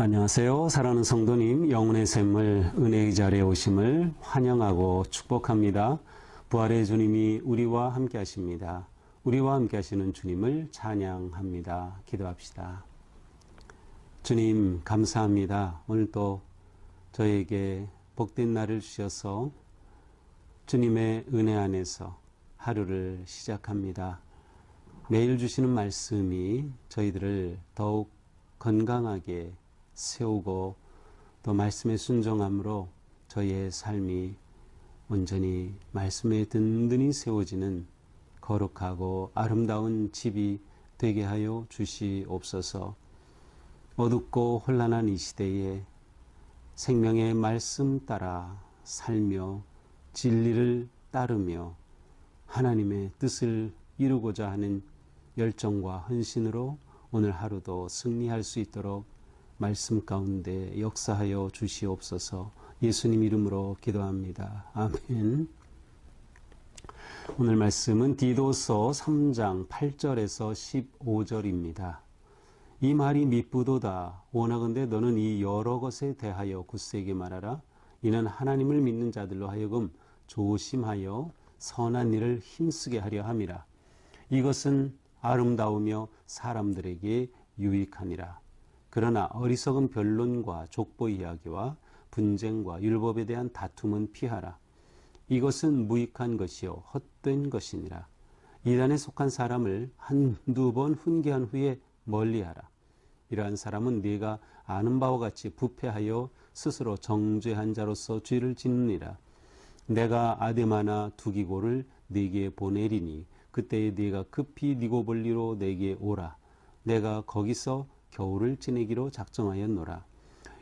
안녕하세요. 사랑하는 성도님, 영혼의 샘물 은혜의 자리에 오심을 환영하고 축복합니다. 부활의 주님이 우리와 함께 하십니다. 우리와 함께 하시는 주님을 찬양합니다. 기도합시다. 주님 감사합니다. 오늘도 저에게 복된 날을 주셔서 주님의 은혜 안에서 하루를 시작합니다. 매일 주시는 말씀이 저희들을 더욱 건강하게 세우고 또 말씀에 순종함으로 저희의 삶이 온전히 말씀에 든든히 세워지는 거룩하고 아름다운 집이 되게 하여 주시옵소서. 어둡고 혼란한 이 시대에 생명의 말씀 따라 살며 진리를 따르며 하나님의 뜻을 이루고자 하는 열정과 헌신으로 오늘 하루도 승리할 수 있도록 말씀 가운데 역사하여 주시옵소서. 예수님 이름으로 기도합니다. 아멘. 오늘 말씀은 디도서 3장 8절에서 15절입니다. 이 말이 미쁘도다. 원하건대 너는 이 여러 것에 대하여 굳세게 말하라. 이는 하나님을 믿는 자들로 하여금 조심하여 선한 일을 힘쓰게 하려 함이라. 이것은 아름다우며 사람들에게 유익하니라. 그러나 어리석은 변론과 족보 이야기와 분쟁과 율법에 대한 다툼은 피하라. 이것은 무익한 것이요 헛된 것이니라. 이단에 속한 사람을 한두 번 훈계한 후에 멀리하라. 이러한 사람은 네가 아는 바와 같이 부패하여 스스로 정죄한 자로서 죄를 짓느니라. 내가 아데마나 두기고를 네게 보내리니 그때에 네가 급히 니고볼리로 내게 오라. 내가 거기서 겨울을 지내기로 작정하였노라.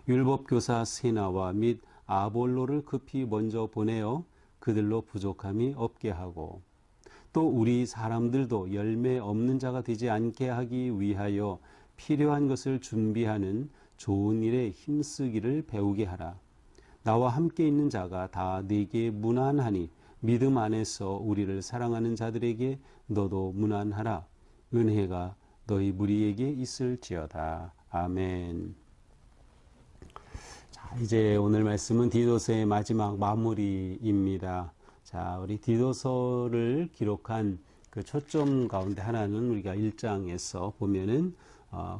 율법교사 세나와 및 아볼로를 급히 먼저 보내어 그들로 부족함이 없게 하고 또 우리 사람들도 열매 없는 자가 되지 않게 하기 위하여 필요한 것을 준비하는 좋은 일에 힘쓰기를 배우게 하라. 나와 함께 있는 자가 다 네게 무난하니 믿음 안에서 우리를 사랑하는 자들에게 너도 무난하라. 은혜가 너희 무리에게 있을지어다. 아멘. 자, 이제 오늘 말씀은 디도서의 마지막 마무리입니다. 자, 우리 디도서를 기록한 그 초점 가운데 하나는 우리가 1장에서 보면은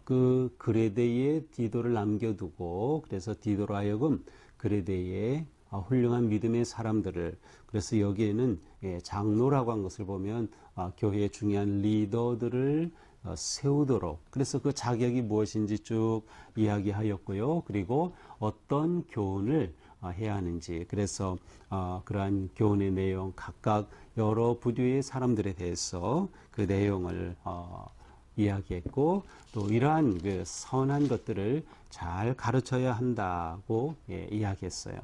그 그레데에 디도를 남겨두고 그래서 디도로 하여금 그레데에 훌륭한 믿음의 사람들을 그래서 여기에는 장로라고 한 것을 보면 교회의 중요한 리더들을 세우도록 그래서 그 자격이 무엇인지 쭉 이야기하였고요. 그리고 어떤 교훈을 해야 하는지 그래서 그러한 교훈의 내용 각각 여러 부류의 사람들에 대해서 그 내용을 이야기했고 또 이러한 그 선한 것들을 잘 가르쳐야 한다고 이야기했어요.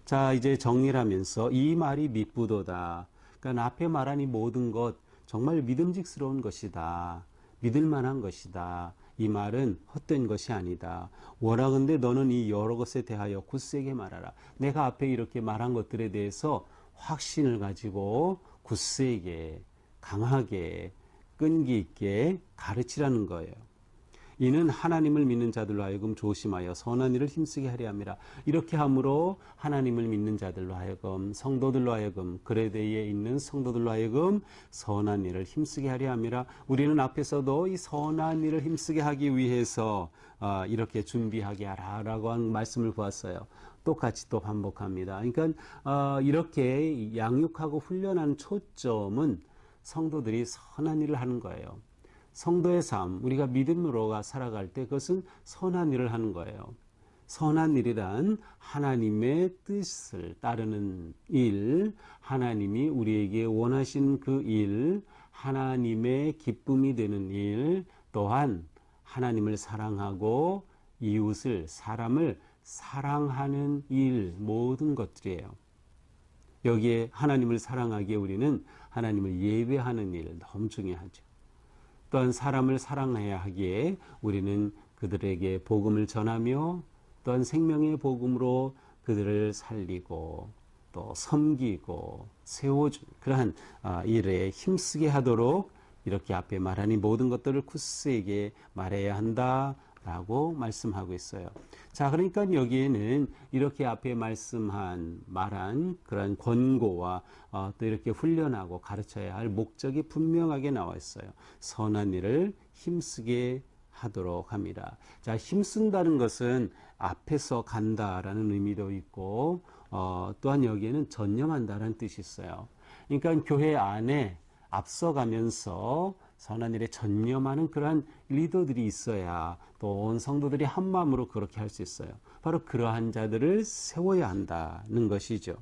자, 이제 정리를 하면서 이 말이 미쁘도다. 그러니까 앞에 말한 이 모든 것 정말 믿음직스러운 것이다. 믿을 만한 것이다. 이 말은 헛된 것이 아니다. 원하건대 너는 이 여러 것에 대하여 굳세게 말하라. 내가 앞에 이렇게 말한 것들에 대해서 확신을 가지고 굳세게 강하게 끈기 있게 가르치라는 거예요. 이는 하나님을 믿는 자들로 하여금 조심하여 선한 일을 힘쓰게 하려 함이라. 이렇게 함으로 하나님을 믿는 자들로 하여금 성도들로 하여금 그레데에 있는 성도들로 하여금 선한 일을 힘쓰게 하려 함이라. 우리는 앞에서도 이 선한 일을 힘쓰게 하기 위해서 이렇게 준비하게 하라라고 한 말씀을 보았어요. 똑같이 또 반복합니다. 그러니까 이렇게 양육하고 훈련하는 초점은 성도들이 선한 일을 하는 거예요. 성도의 삶, 우리가 믿음으로 살아갈 때 그것은 선한 일을 하는 거예요. 선한 일이란 하나님의 뜻을 따르는 일, 하나님이 우리에게 원하신 그 일, 하나님의 기쁨이 되는 일, 또한 하나님을 사랑하고 이웃을, 사람을 사랑하는 일, 모든 것들이에요. 여기에 하나님을 사랑하기에 우리는 하나님을 예배하는 일 너무 중요하죠. 또한 사람을 사랑해야 하기에 우리는 그들에게 복음을 전하며 또한 생명의 복음으로 그들을 살리고 또 섬기고 세워준 그러한 일에 힘쓰게 하도록 이렇게 앞에 말하니 모든 것들을 굳세게 말해야 한다. 라고 말씀하고 있어요. 자, 그러니까 여기에는 이렇게 앞에 말한 그런 권고와 또 이렇게 훈련하고 가르쳐야 할 목적이 분명하게 나와 있어요. 선한 일을 힘쓰게 하도록 합니다. 자, 힘쓴다는 것은 앞에서 간다라는 의미도 있고, 또한 여기에는 전념한다라는 뜻이 있어요. 그러니까 교회 안에 앞서가면서 선한 일에 전념하는 그러한 리더들이 있어야 또 온 성도들이 한 마음으로 그렇게 할 수 있어요. 바로 그러한 자들을 세워야 한다는 것이죠.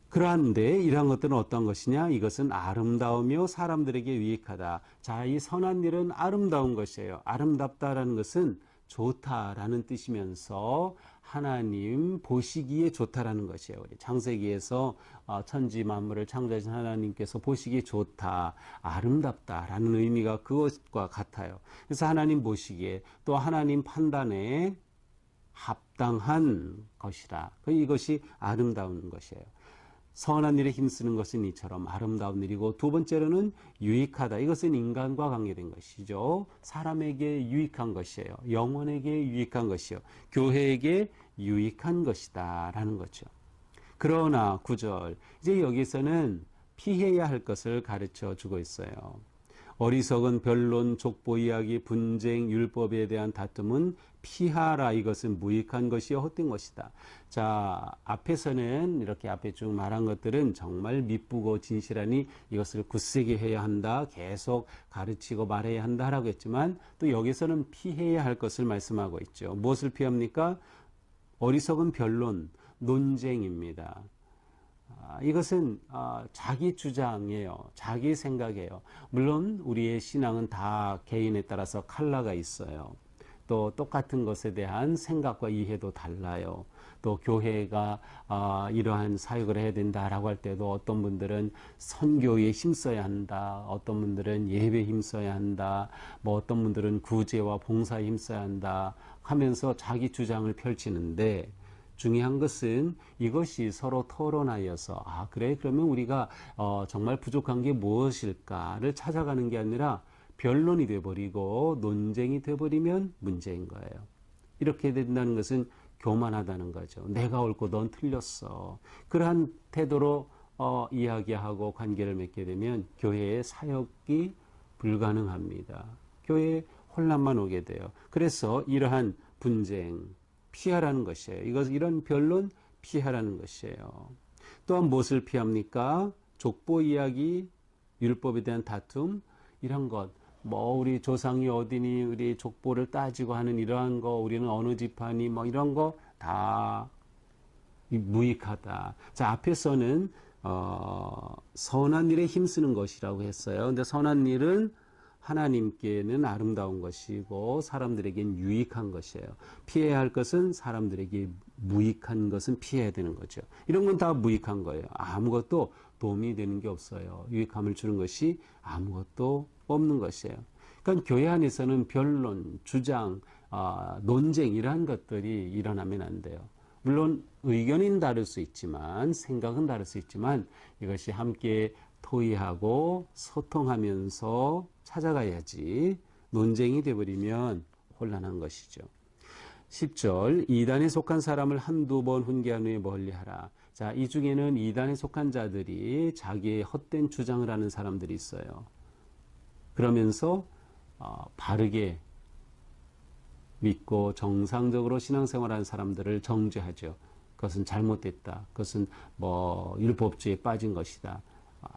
그러한데 이러한 것들은 어떤 것이냐? 이것은 아름다우며 사람들에게 유익하다. 자, 이 선한 일은 아름다운 것이에요. 아름답다라는 것은 좋다라는 뜻이면서 하나님 보시기에 좋다라는 것이에요. 우리 창세기에서 천지 만물을 창조하신 하나님께서 보시기에 좋다, 아름답다라는 의미가 그것과 같아요. 그래서 하나님 보시기에 또 하나님 판단에 합당한 것이라. 이것이 아름다운 것이에요. 선한 일에 힘쓰는 것은 이처럼 아름다운 일이고, 두 번째로는 유익하다. 이것은 인간과 관계된 것이죠. 사람에게 유익한 것이에요. 영혼에게 유익한 것이요. 교회에게 유익한 것이다 라는 거죠. 그러나 9절, 이제 여기서는 피해야 할 것을 가르쳐 주고 있어요. 어리석은 변론, 족보 이야기, 분쟁, 율법에 대한 다툼은 피하라. 이것은 무익한 것이요 헛된 것이다. 자, 앞에서는 이렇게 앞에 쭉 말한 것들은 정말 미쁘고 진실하니 이것을 굳세게 해야 한다, 계속 가르치고 말해야 한다라고 했지만, 또 여기서는 피해야 할 것을 말씀하고 있죠. 무엇을 피합니까? 어리석은 변론, 논쟁입니다. 이것은 자기 주장이에요. 자기 생각이에요. 물론 우리의 신앙은 다 개인에 따라서 컬러가 있어요. 또 똑같은 것에 대한 생각과 이해도 달라요. 또 교회가 이러한 사역을 해야 된다라고 할 때도 어떤 분들은 선교에 힘써야 한다, 어떤 분들은 예배에 힘써야 한다, 뭐 어떤 분들은 구제와 봉사에 힘써야 한다 하면서 자기 주장을 펼치는데, 중요한 것은 이것이 서로 토론하여서 그래, 그러면 우리가 정말 부족한 게 무엇일까를 찾아가는 게 아니라 변론이 돼버리고 논쟁이 돼버리면 문제인 거예요. 이렇게 된다는 것은 교만하다는 거죠. 내가 옳고 넌 틀렸어. 그러한 태도로 이야기하고 관계를 맺게 되면 교회의 사역이 불가능합니다. 교회에 혼란만 오게 돼요. 그래서 이러한 분쟁 피하라는 것이에요. 이런 변론 피하라는 것이에요. 또한 무엇을 피합니까? 족보 이야기, 율법에 대한 다툼, 이런 것. 뭐 우리 조상이 어디니, 우리 족보를 따지고 하는 이러한 거, 우리는 어느 집안이, 뭐 이런 거 다 무익하다. 자, 앞에서는 선한 일에 힘쓰는 것이라고 했어요. 근데 선한 일은 하나님께는 아름다운 것이고 사람들에겐 유익한 것이에요. 피해야 할 것은 사람들에게 무익한 것은 피해야 되는 거죠. 이런 건 다 무익한 거예요. 아무것도 도움이 되는 게 없어요. 유익함을 주는 것이 아무것도 없는 것이에요. 그러니까 교회 안에서는 변론, 주장, 논쟁 이러한 것들이 일어나면 안 돼요. 물론 의견은 다를 수 있지만, 생각은 다를 수 있지만, 이것이 함께 토의하고 소통하면서 찾아가야지 논쟁이 되어버리면 곤란한 것이죠. 10절, 이단에 속한 사람을 한두 번 훈계한 후에 멀리하라. 자, 이 중에는 이단에 속한 자들이 자기의 헛된 주장을 하는 사람들이 있어요. 그러면서 바르게 믿고 정상적으로 신앙생활하는 사람들을 정죄하죠. 그것은 잘못됐다. 그것은 뭐 율법주의에 빠진 것이다.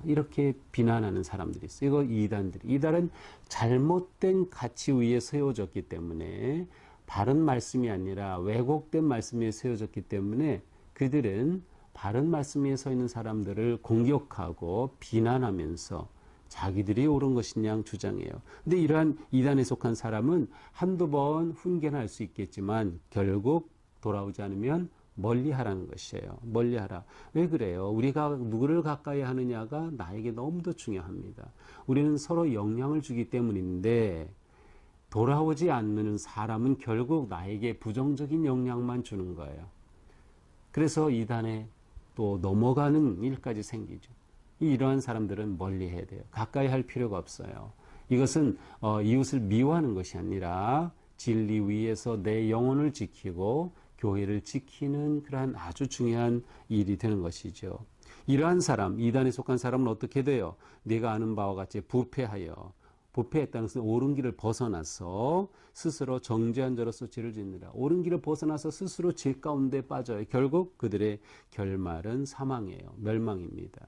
이렇게 비난하는 사람들이 있어요. 이거 이단은 잘못된 가치 위에 세워졌기 때문에, 바른 말씀이 아니라 왜곡된 말씀 위에 세워졌기 때문에 그들은 바른 말씀 위에 서 있는 사람들을 공격하고 비난하면서 자기들이 옳은 것이냐 주장해요. 근데 이러한 이단에 속한 사람은 한두 번 훈계는 할 수 있겠지만 결국 돌아오지 않으면 멀리하라는 것이에요. 멀리하라. 왜 그래요? 우리가 누구를 가까이 하느냐가 나에게 너무도 중요합니다. 우리는 서로 영향을 주기 때문인데, 돌아오지 않는 사람은 결국 나에게 부정적인 영향만 주는 거예요. 그래서 이단에 또 넘어가는 일까지 생기죠. 이러한 사람들은 멀리해야 돼요. 가까이 할 필요가 없어요. 이것은 이웃을 미워하는 것이 아니라 진리 위에서 내 영혼을 지키고 교회를 지키는 그러한 아주 중요한 일이 되는 것이죠. 이러한 사람, 이단에 속한 사람은 어떻게 돼요? 내가 아는 바와 같이 부패했다는 것은 옳은 길을 벗어나서 스스로 정죄한 자로서 죄를 짓느라 옳은 길을 벗어나서 스스로 죄 가운데 빠져요. 결국 그들의 결말은 사망이에요. 멸망입니다.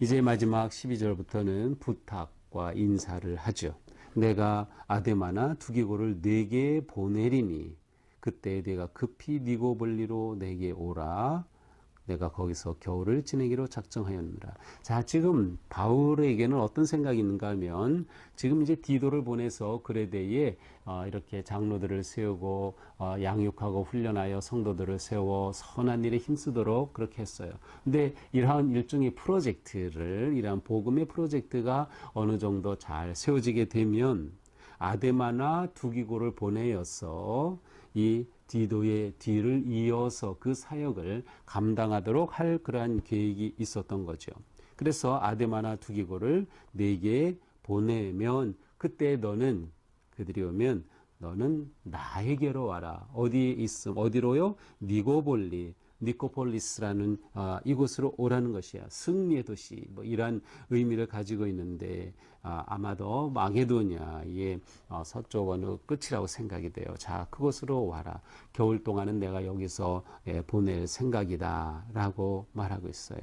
이제 마지막 12절부터는 부탁과 인사를 하죠. 내가 아데마나 두기고를 네게 보내리니 그때 내가 급히 니고볼리로 내게 오라. 내가 거기서 겨울을 지내기로 작정하였느라. 자, 지금 바울에게는 어떤 생각이 있는가 하면 지금 이제 디도를 보내서 그레데에 이렇게 장로들을 세우고 양육하고 훈련하여 성도들을 세워 선한 일에 힘쓰도록 그렇게 했어요. 근데 이러한 일종의 이러한 복음의 프로젝트가 어느 정도 잘 세워지게 되면 아데마나 두기고를 보내어서 이 디도의 뒤를 이어서 그 사역을 감당하도록 할 그러한 계획이 있었던 거죠. 그래서 아데마나 두기고를 네게 보내면 그때 그들이 오면 너는 나에게로 와라. 어디에 있음? 어디로요? 니코폴리스라는 이곳으로 오라는 것이야. 승리의 도시. 뭐 이러한 의미를 가지고 있는데 아마도 마게도냐의 서쪽 어느 끝이라고 생각이 돼요. 자, 그곳으로 와라. 겨울 동안은 내가 여기서 보낼 생각이다라고 말하고 있어요.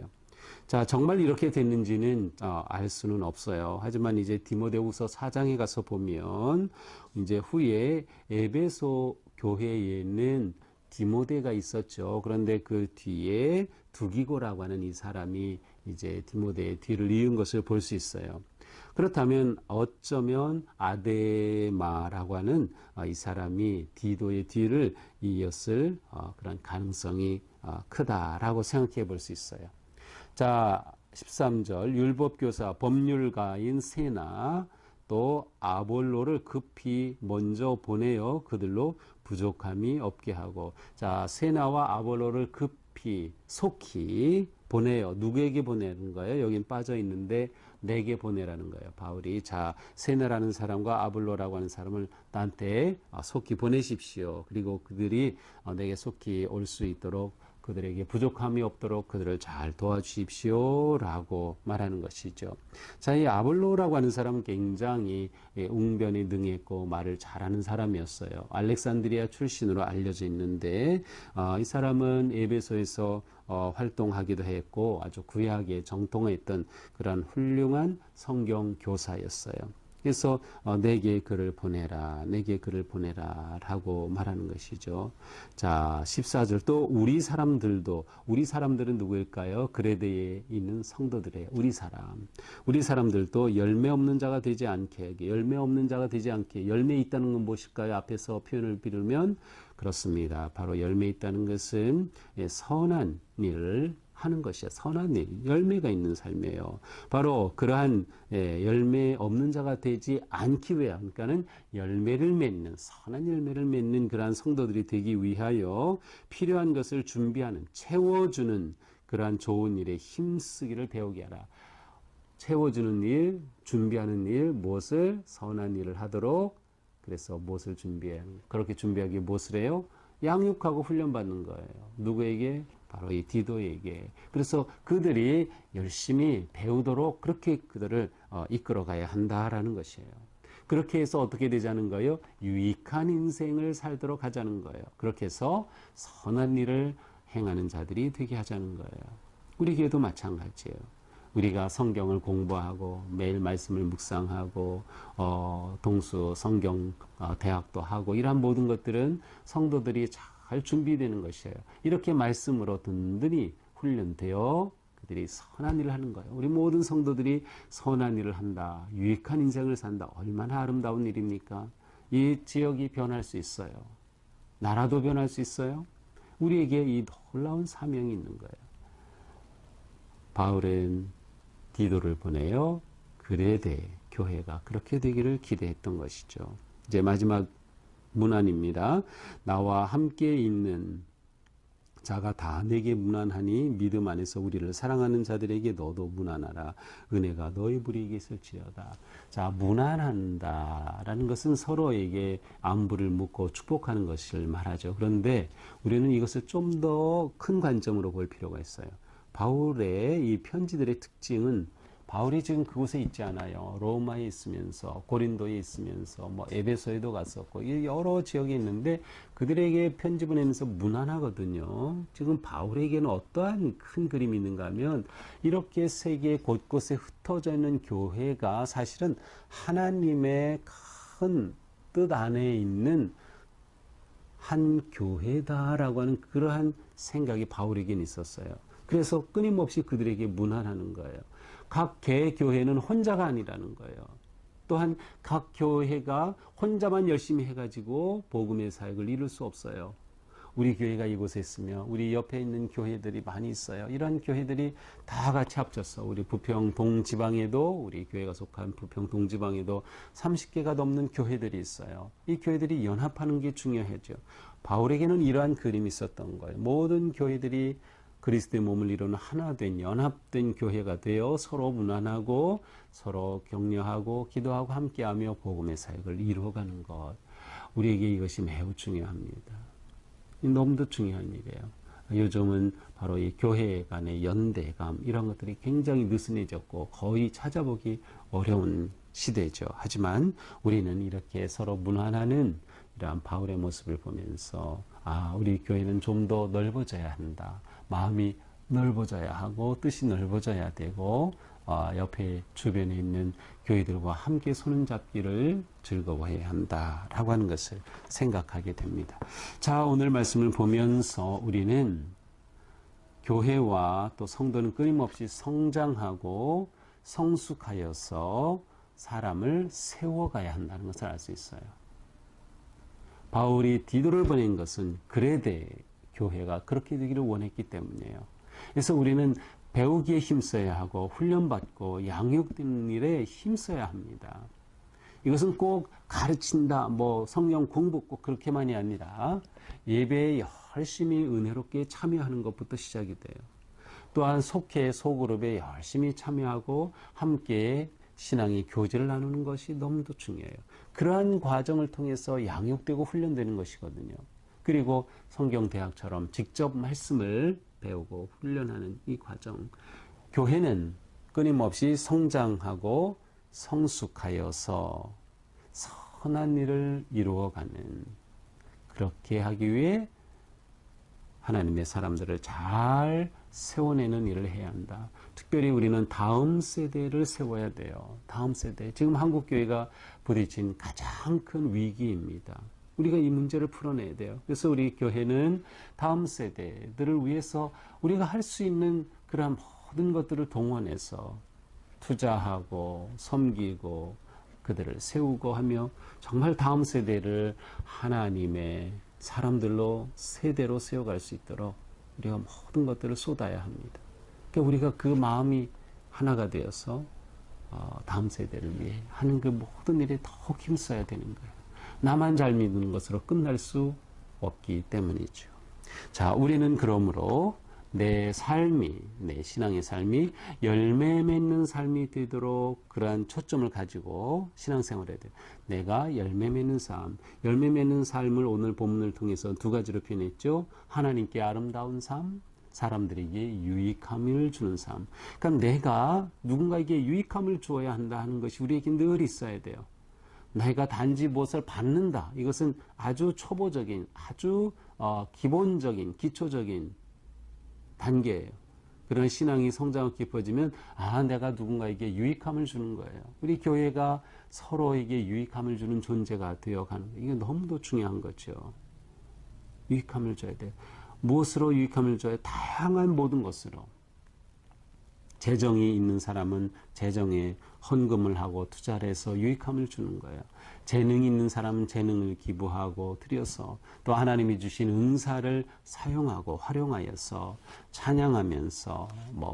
자, 정말 이렇게 됐는지는 알 수는 없어요. 하지만 이제 디모데후서 4장에 가서 보면 이제 후에 에베소 교회에는 디모데가 있었죠. 그런데 그 뒤에 두기고라고 하는 이 사람이 이제 디모데의 뒤를 이은 것을 볼 수 있어요. 그렇다면 어쩌면 아데마라고 하는 이 사람이 디도의 뒤를 이었을 그런 가능성이 크다라고 생각해 볼 수 있어요. 자, 13절 율법교사 법률가인 세나 또 아볼로를 급히 먼저 보내어 그들로 부족함이 없게 하고, 자, 세나와 아볼로를 속히 보내요. 누구에게 보내는 거예요? 여긴 빠져 있는데 내게 보내라는 거예요. 바울이 자, 세나라는 사람과 아볼로라고 하는 사람을 나한테 속히 보내십시오. 그리고 그들이 내게 속히 올 수 있도록 그들에게 부족함이 없도록 그들을 잘 도와주십시오라고 말하는 것이죠. 자, 이 아볼로라고 하는 사람은 굉장히 웅변에 능했고 말을 잘하는 사람이었어요. 알렉산드리아 출신으로 알려져 있는데 이 사람은 에베소에서 활동하기도 했고 아주 구약에 정통했던 그런 훌륭한 성경 교사였어요. 그래서 내게 글을 보내라 라고 말하는 것이죠. 자, 14절 또 우리 사람들은 누구일까요? 그레데에 있는 성도들이에요. 우리 사람들도 열매 없는 자가 되지 않게 열매 있다는 건 무엇일까요? 앞에서 표현을 빌으면 그렇습니다. 바로 열매 있다는 것은 선한 일을 하는 것이야. 선한 일, 열매가 있는 삶이에요. 바로 그러한 열매 없는 자가 되지 않기 위해, 그러니까는 선한 열매를 맺는 그러한 성도들이 되기 위하여 필요한 것을 채워주는 그러한 좋은 일에 힘쓰기를 배우게 하라. 채워주는 일, 준비하는 일, 무엇을? 선한 일을 하도록. 그래서 무엇을 그렇게 준비하기 위해 무엇을 해요? 양육하고 훈련받는 거예요. 누구에게? 바로 이 디도에게. 그래서 그들이 열심히 배우도록 그렇게 그들을 이끌어가야 한다라는 것이에요. 그렇게 해서 어떻게 되자는 거예요? 유익한 인생을 살도록 하자는 거예요. 그렇게 해서 선한 일을 행하는 자들이 되게 하자는 거예요. 우리 교회도 마찬가지예요. 우리가 성경을 공부하고 매일 말씀을 묵상하고 동수 성경 대학도 하고 이러한 모든 것들은 성도들이 잘 준비되는 것이에요. 이렇게 말씀으로 든든히 훈련되어 그들이 선한 일을 하는 거예요. 우리 모든 성도들이 선한 일을 한다. 유익한 인생을 산다. 얼마나 아름다운 일입니까? 이 지역이 변할 수 있어요. 나라도 변할 수 있어요. 우리에게 이 놀라운 사명이 있는 거예요. 바울은 디도를 보내요. 그레데 교회가 그렇게 되기를 기대했던 것이죠. 이제 마지막 문안입니다. 나와 함께 있는 자가 다 내게 무난하니 믿음 안에서 우리를 사랑하는 자들에게 너도 무난하라. 은혜가 너희 불이익에 있을지어다. 자, 무난한다라는 것은 서로에게 안부를 묻고 축복하는 것을 말하죠. 그런데 우리는 이것을 좀 더 큰 관점으로 볼 필요가 있어요. 바울의 이 편지들의 특징은 바울이 지금 그곳에 있지 않아요. 로마에 있으면서 고린도에 있으면서 뭐 에베소에도 갔었고 여러 지역에 있는데 그들에게 편지 보내면서 무난하거든요. 지금 바울에게는 어떠한 큰 그림이 있는가 하면 이렇게 세계 곳곳에 흩어져 있는 교회가 사실은 하나님의 큰 뜻 안에 있는 한 교회다라고 하는 그러한 생각이 바울에게는 있었어요. 그래서 끊임없이 그들에게 문안하는 거예요. 각 개교회는 혼자가 아니라는 거예요. 또한 각 교회가 혼자만 열심히 해가지고 복음의 사역을 이룰 수 없어요. 우리 교회가 이곳에 있으며 우리 옆에 있는 교회들이 많이 있어요. 이런 교회들이 다 같이 합쳐서 우리 부평 동지방에도 우리 교회가 속한 부평 동지방에도 30개가 넘는 교회들이 있어요. 이 교회들이 연합하는 게 중요하죠. 바울에게는 이러한 그림이 있었던 거예요. 모든 교회들이 그리스도의 몸을 이루는 하나된 연합된 교회가 되어 서로 무난하고 서로 격려하고 기도하고 함께하며 복음의 사역을 이루어가는 것. 우리에게 이것이 매우 중요합니다. 너무도 중요한 일이에요. 요즘은 바로 이 교회 간의 연대감 이런 것들이 굉장히 느슨해졌고 거의 찾아보기 어려운 시대죠. 하지만 우리는 이렇게 서로 무난하는 이러한 바울의 모습을 보면서 우리 교회는 좀 더 넓어져야 한다. 마음이 넓어져야 하고 뜻이 넓어져야 되고 옆에 주변에 있는 교회들과 함께 손을 잡기를 즐거워해야 한다라고 하는 것을 생각하게 됩니다. 자, 오늘 말씀을 보면서 우리는 교회와 또 성도는 끊임없이 성장하고 성숙하여서 사람을 세워가야 한다는 것을 알 수 있어요. 바울이 디도를 보낸 것은 그레데 교회가 그렇게 되기를 원했기 때문이에요. 그래서 우리는 배우기에 힘써야 하고 훈련받고 양육되는 일에 힘써야 합니다. 이것은 꼭 가르친다, 성경 공부 꼭 그렇게만이 아니라 예배에 열심히 은혜롭게 참여하는 것부터 시작이 돼요. 또한 속해 소그룹에 열심히 참여하고 함께 신앙의 교제를 나누는 것이 너무도 중요해요. 그러한 과정을 통해서 양육되고 훈련되는 것이거든요. 그리고 성경대학처럼 직접 말씀을 배우고 훈련하는 이 과정. 교회는 끊임없이 성장하고 성숙하여서 선한 일을 이루어가는, 그렇게 하기 위해 하나님의 사람들을 잘 세워내는 일을 해야 한다. 특별히 우리는 다음 세대를 세워야 돼요. 다음 세대. 지금 한국교회가 부딪힌 가장 큰 위기입니다. 우리가 이 문제를 풀어내야 돼요. 그래서 우리 교회는 다음 세대들을 위해서 우리가 할 수 있는 그런 모든 것들을 동원해서 투자하고 섬기고 그들을 세우고 하며 정말 다음 세대를 하나님의 사람들로 세대로 세워갈 수 있도록 우리가 모든 것들을 쏟아야 합니다. 그러니까 우리가 그 마음이 하나가 되어서 다음 세대를 위해 하는 그 모든 일에 더욱 힘써야 되는 거예요. 나만 잘 믿는 것으로 끝날 수 없기 때문이죠. 자, 우리는 그러므로 내 삶이, 내 신앙의 삶이 열매 맺는 삶이 되도록 그러한 초점을 가지고 신앙생활을 해야 돼요. 내가 열매 맺는 삶, 열매 맺는 삶을 오늘 본문을 통해서 두 가지로 표현했죠. 하나님께 아름다운 삶, 사람들에게 유익함을 주는 삶. 그러니까 내가 누군가에게 유익함을 주어야 한다 하는 것이 우리에게 늘 있어야 돼요. 내가 단지 무엇을 받는다. 이것은 아주 초보적인, 아주 기본적인, 기초적인 단계예요. 그런 신앙이 성장하고 깊어지면 내가 누군가에게 유익함을 주는 거예요. 우리 교회가 서로에게 유익함을 주는 존재가 되어가는 거예요. 이게 너무도 중요한 거죠. 유익함을 줘야 돼요. 무엇으로 유익함을 줘야? 다양한 모든 것으로. 재정이 있는 사람은 재정에 헌금을 하고 투자를 해서 유익함을 주는 거예요. 재능이 있는 사람은 재능을 기부하고 드려서 또 하나님이 주신 은사를 사용하고 활용하여서 찬양하면서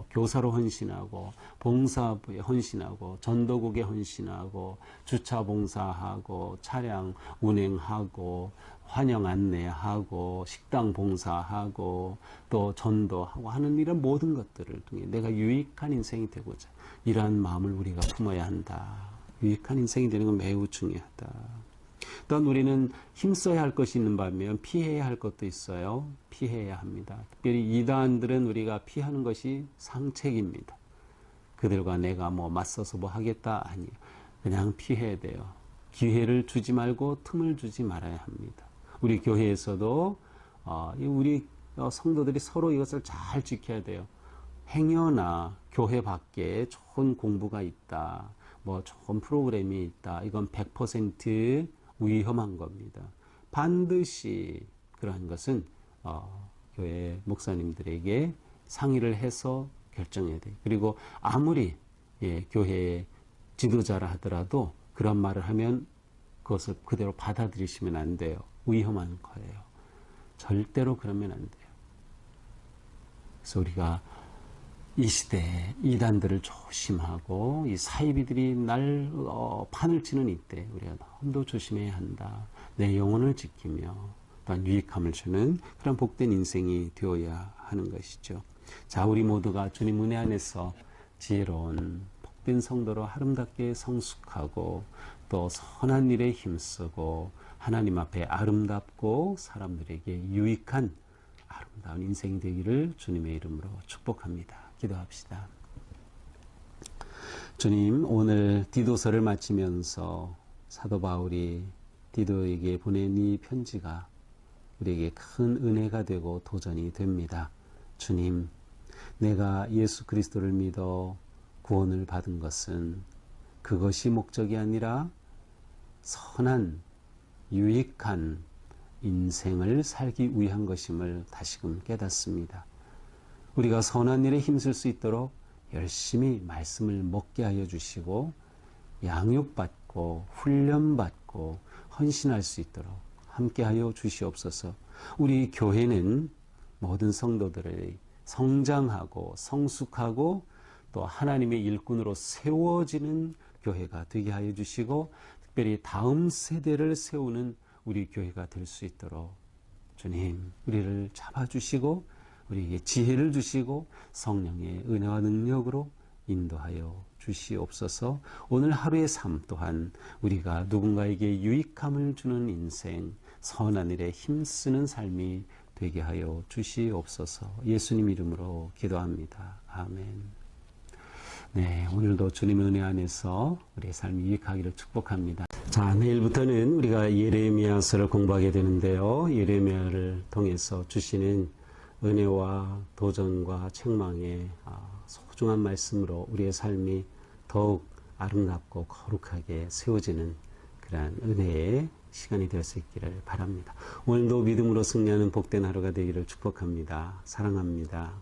교사로 헌신하고 봉사부에 헌신하고 전도국에 헌신하고 주차 봉사하고 차량 운행하고 환영 안내하고 식당 봉사하고 또 전도하고 하는 이런 모든 것들을 통해 내가 유익한 인생이 되고자 이러한 마음을 우리가 품어야 한다. 유익한 인생이 되는 건 매우 중요하다. 또한 우리는 힘써야 할 것이 있는 반면 피해야 할 것도 있어요. 피해야 합니다. 특별히 이단들은 우리가 피하는 것이 상책입니다. 그들과 내가 뭐 맞서서 뭐 하겠다 아니에요. 그냥 피해야 돼요. 기회를 주지 말고 틈을 주지 말아야 합니다. 우리 교회에서도 우리 성도들이 서로 이것을 잘 지켜야 돼요. 행여나 교회 밖에 좋은 공부가 있다. 뭐 좋은 프로그램이 있다. 이건 100% 위험한 겁니다. 반드시 그러한 것은 교회 목사님들에게 상의를 해서 결정해야 돼요. 그리고 아무리 교회의 지도자라 하더라도 그런 말을 하면 그것을 그대로 받아들이시면 안 돼요. 위험한 거예요. 절대로 그러면 안 돼요. 그래서 우리가 이 시대에 이단들을 조심하고 이 사이비들이 판을 치는 이때 우리가 너무도 조심해야 한다. 내 영혼을 지키며 또한 유익함을 주는 그런 복된 인생이 되어야 하는 것이죠. 자, 우리 모두가 주님 은혜 안에서 지혜로운 복된 성도로 아름답게 성숙하고 또 선한 일에 힘쓰고 하나님 앞에 아름답고 사람들에게 유익한 아름다운 인생이 되기를 주님의 이름으로 축복합니다. 기도합시다. 주님, 오늘 디도서를 마치면서 사도 바울이 디도에게 보낸 이 편지가 우리에게 큰 은혜가 되고 도전이 됩니다. 주님, 내가 예수 그리스도를 믿어 구원을 받은 것은 그것이 목적이 아니라 선한 유익한 인생을 살기 위한 것임을 다시금 깨닫습니다. 우리가 선한 일에 힘쓸 수 있도록 열심히 말씀을 먹게 하여 주시고 양육받고 훈련받고 헌신할 수 있도록 함께하여 주시옵소서. 우리 교회는 모든 성도들의 성장하고 성숙하고 또 하나님의 일꾼으로 세워지는 교회가 되게 하여 주시고 특별히 다음 세대를 세우는 우리 교회가 될 수 있도록 주님 우리를 잡아주시고 우리에게 지혜를 주시고 성령의 은혜와 능력으로 인도하여 주시옵소서. 오늘 하루의 삶 또한 우리가 누군가에게 유익함을 주는 인생, 선한 일에 힘쓰는 삶이 되게 하여 주시옵소서. 예수님 이름으로 기도합니다. 아멘. 네, 오늘도 주님의 은혜 안에서 우리의 삶이 유익하기를 축복합니다. 자, 내일부터는 우리가 예레미야서를 공부하게 되는데요. 예레미야를 통해서 주시는 은혜와 도전과 책망의 소중한 말씀으로 우리의 삶이 더욱 아름답고 거룩하게 세워지는 그러한 은혜의 시간이 될 수 있기를 바랍니다. 오늘도 믿음으로 승리하는 복된 하루가 되기를 축복합니다. 사랑합니다.